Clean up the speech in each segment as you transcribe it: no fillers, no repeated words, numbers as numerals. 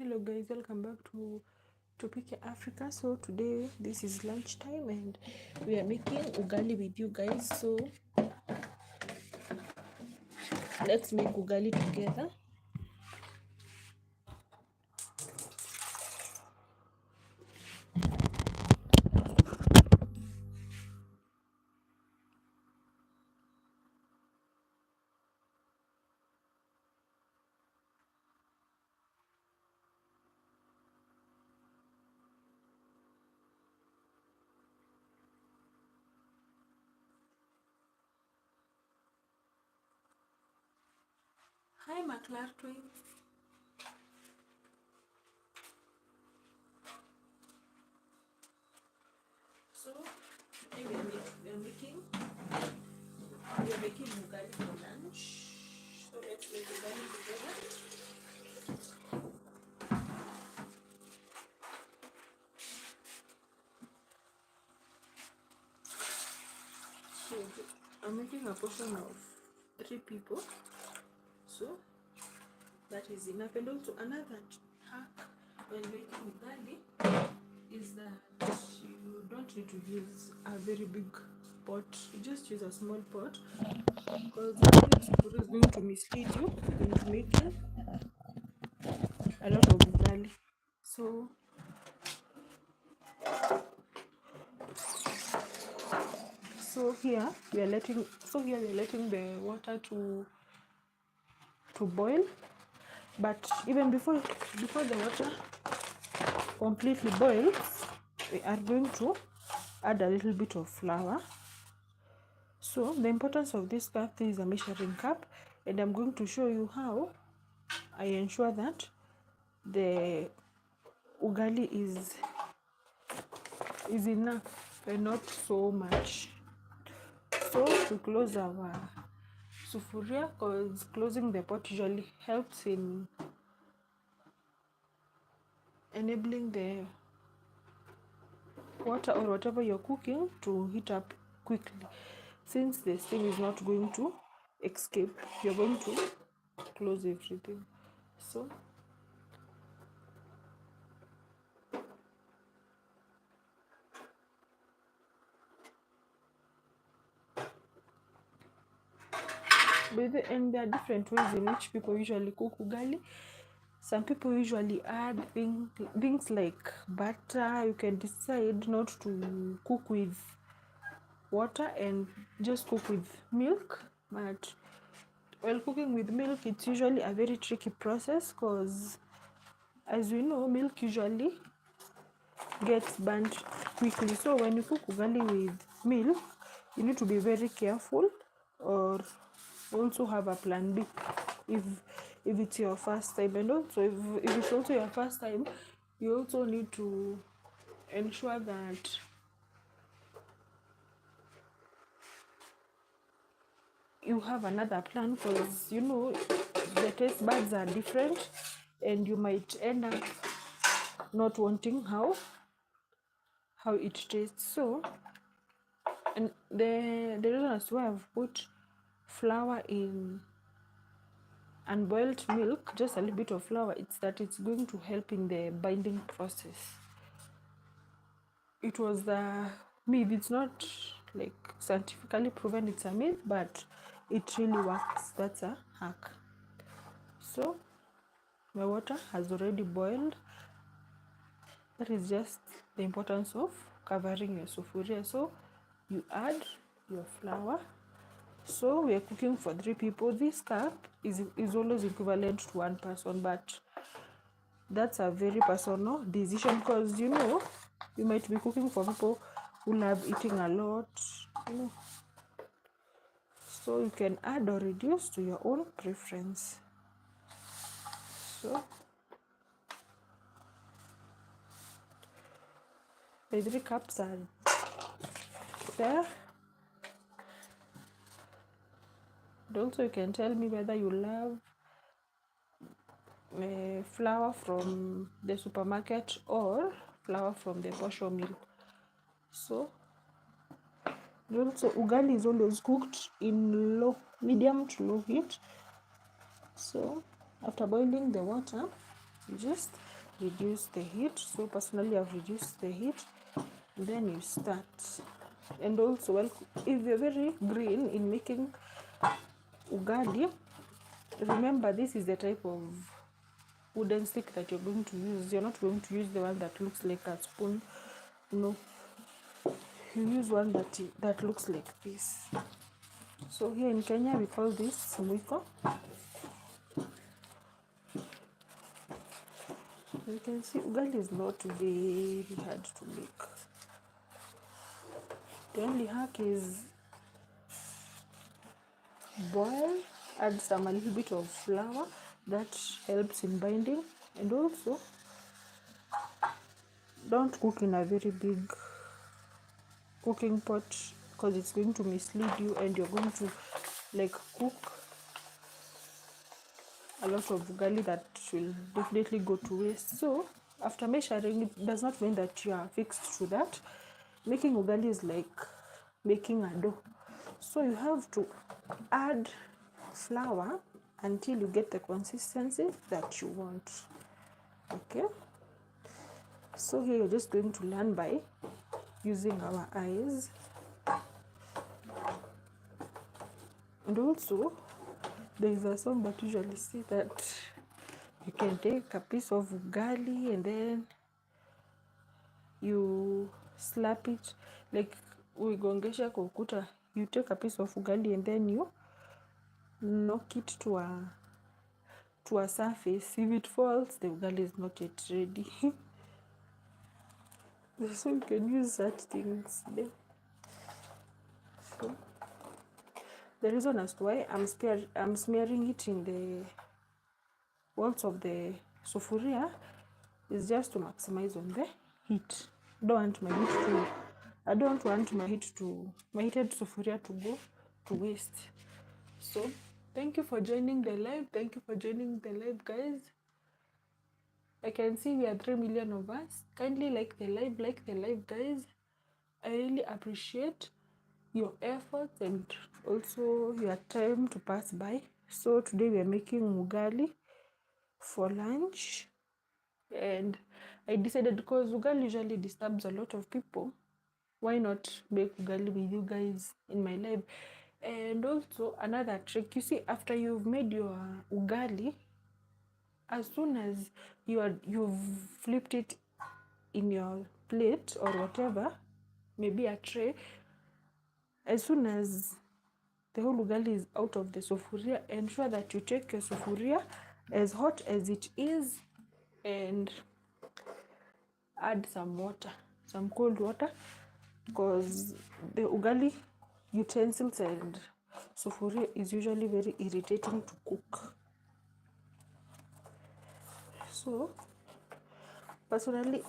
Hello guys, welcome back to TupikeAfrikan. So today this is lunchtime and we are making ugali with you guys. So let's make ugali together. Hi McClartwin. So today we are making ugali for lunch. So let's make ugali together. So I'm making a portion of 3 people. So that is enough. And also another hack when making ugali is that you don't need to use a very big pot. You just use a small pot because the is going to mislead you into making a lot of ugali. So here we are letting the water to boil, but even before the water completely boils, we are going to add a little bit of flour. So the importance of this cup, this is a measuring cup, and I'm going to show you how I ensure that the ugali is enough and not so much. So we close our sufuria because closing the pot usually helps in enabling the water or whatever you're cooking to heat up quickly. Since the steam is not going to escape, you're going to close everything. So and there are different ways in which people usually cook ugali. Some people usually add things like butter. You can decide not to cook with water and just cook with milk, but while cooking with milk, it's usually a very tricky process because, as we know, milk usually gets burnt quickly. So when you cook ugali with milk, you need to be very careful, or also have a plan B if it's your first time. And also if it's also your first time, you also need to ensure that you have another plan, because you know the taste buds are different and you might end up not wanting how it tastes. So, and the reason as to why I've put flour in unboiled milk, just a little bit of flour, it's that it's going to help in the binding process. It was the myth. It's not like scientifically proven it's a myth, but it really works. That's a hack. So my water has already boiled. That is just the importance of covering your sufuria. So you add your flour. So we are cooking for 3 people. This cup is always equivalent to 1 person, but that's a very personal decision, because you know you might be cooking for people who love eating a lot, you know. So you can add or reduce to your own preference. So the 3 cups are there. And also you can tell me whether you love flour from the supermarket or flour from the posho mill. So also ugali is always cooked in medium to low heat. So after boiling the water, you just reduce the heat. So personally I've reduced the heat, then you start. And also, well, if you're very green in making ugali, remember this is the type of wooden stick that you're going to use. You're not going to use the one that looks like a spoon. No, you use one that looks like this. So here in Kenya we call this mwiko. You can see ugali is not very hard to make. The only hack is boil, add a little bit of flour, that helps in binding. And also don't cook in a very big cooking pot, because it's going to mislead you and you're going to like cook a lot of ugali that will definitely go to waste. So after measuring, it does not mean that you are fixed to that. Making ugali is like making a dough. So you have to add flour until you get the consistency that you want. Okay, so here you're just going to learn by using our eyes. And also there is a song that usually say that you can take a piece of ugali and then you slap it, like uigongesha kwa ukuta. You take a piece of ugali and then you knock it to a surface. If it falls, the ugali is not yet ready. So you can use such things there. So the reason as to why I'm smearing it in the walls of the sufuria is just to maximize on the heat. I don't want my heated sufuria to go to waste. So thank you for joining the live. Thank you for joining the live, guys. I can see we are 3 million of us. Kindly like the live, guys. I really appreciate your efforts and also your time to pass by. So today we are making ugali for lunch, and I decided, because ugali usually disturbs a lot of people, why not make ugali with you guys in my live. And also another trick, you see, after you've made your ugali, as soon as you've flipped it in your plate or whatever, maybe a tray, as soon as the whole ugali is out of the sufuria, ensure that you take your sufuria as hot as it is and add some water, some cold water, because the ugali utensils and sufuria is usually very irritating to cook. So personally,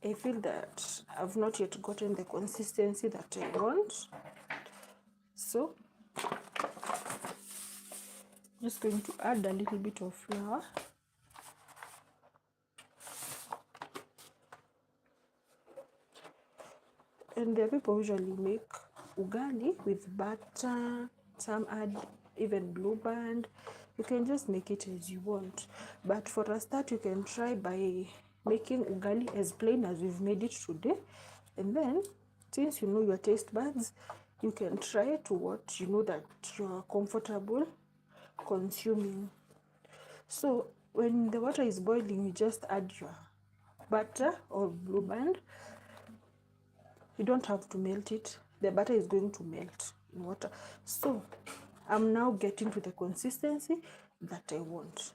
I feel that I've not yet gotten the consistency that I want. So just going to add a little bit of flour. And the people usually make ugali with butter. Some add even blue band. You can just make it as you want. But for a start, you can try by making ugali as plain as we've made it today. And then, since you know your taste buds, you can try to what you know that you're comfortable consuming. So when the water is boiling, you just add your butter or blue band. You don't have to melt it. The butter is going to melt in water. So I'm now getting to the consistency that I want.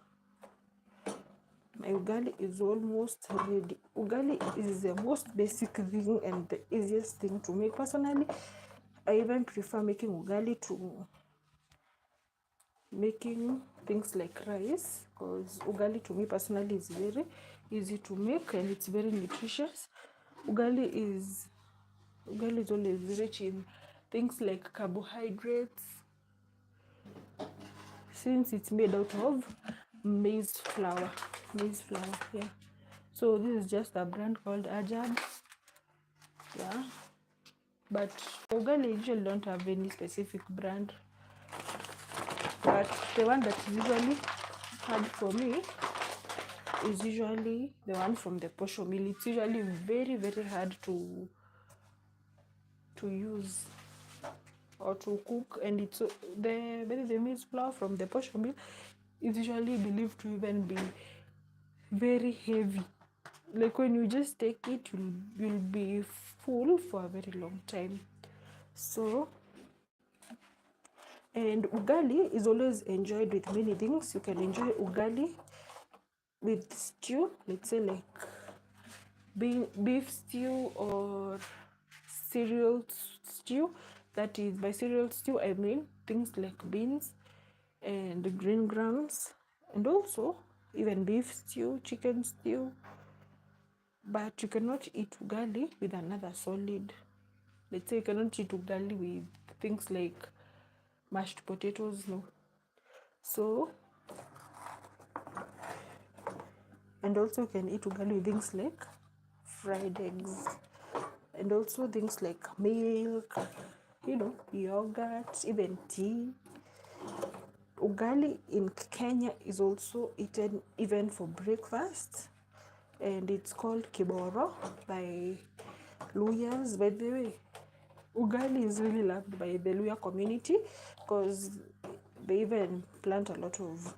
My ugali is almost ready. Ugali is the most basic thing and the easiest thing to make. Personally, I even prefer making ugali to making things like rice, because ugali to me personally is very easy to make and it's very nutritious. Ugali is always rich in things like carbohydrates, since it's made out of maize flour. Yeah. So this is just a brand called Ajab. Yeah. But ugali usually don't have any specific brand. But the one that is usually hard for me is usually the one from the posho meal. It's usually very, very hard to use or to cook, and it's the maize flour from the posho meal is usually believed to even be very heavy. Like when you just take it, you'll be full for a very long time. So, and ugali is always enjoyed with many things. You can enjoy ugali with stew, let's say like beef stew or cereal stew. That is, by cereal stew I mean things like beans and green grams, and also even beef stew, chicken stew. But you cannot eat ugali with another solid. Let's say you cannot eat ugali with things like mashed potatoes, no. So, and also you can eat ugali with things like fried eggs, and also things like milk, yogurt, even tea. Ugali in Kenya is also eaten even for breakfast, and it's called kiboro by Luyas. By the way, ugali is really loved by the Luya community because they even plant a lot of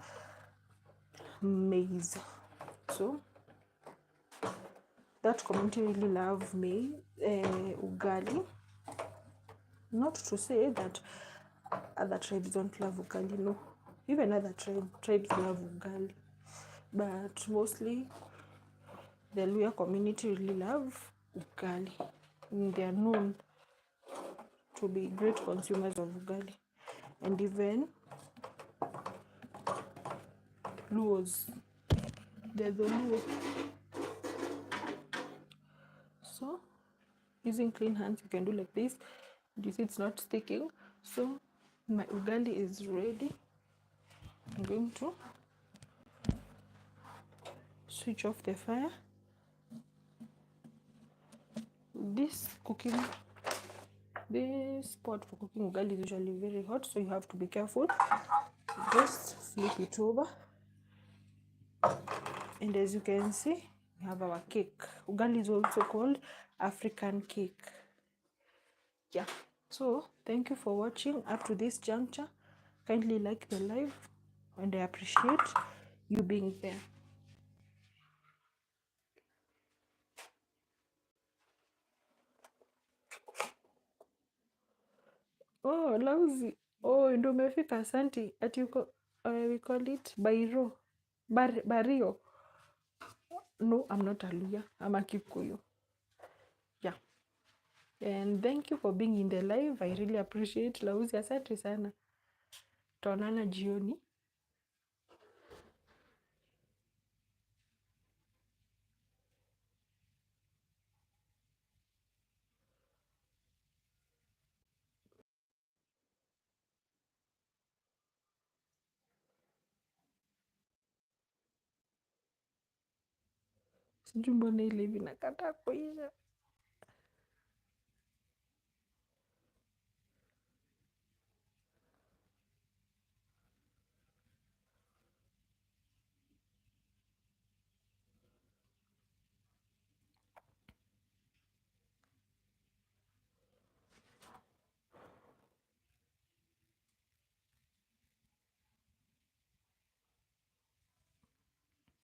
maize. So that community really love me ugali. Not to say that other tribes don't love ugali, no. Even other tribes love ugali, but mostly the Luya community really love ugali. They are known to be great consumers of ugali, and even Luos, they're the Luo. So using clean hands, you can do like this. You see it's not sticking. So my ugali is ready. I'm going to switch off the fire. This pot for cooking ugali is usually very hot, so you have to be careful. Just flip it over, and as you can see, we have our cake. Ugali is also called African cake. Yeah, so thank you for watching up to this juncture. Kindly like the live, and I appreciate you being there. Oh, lousy. Oh, ndo umefika, asante. Ati uko, we call it Bario. No, I'm not a Luya. I'm a Kikuyu. Yeah. And thank you for being in the live. I really appreciate. Lauzi, asante sana. Tuonana jioni. Sijui mbona ile hivi nakataa kuisha.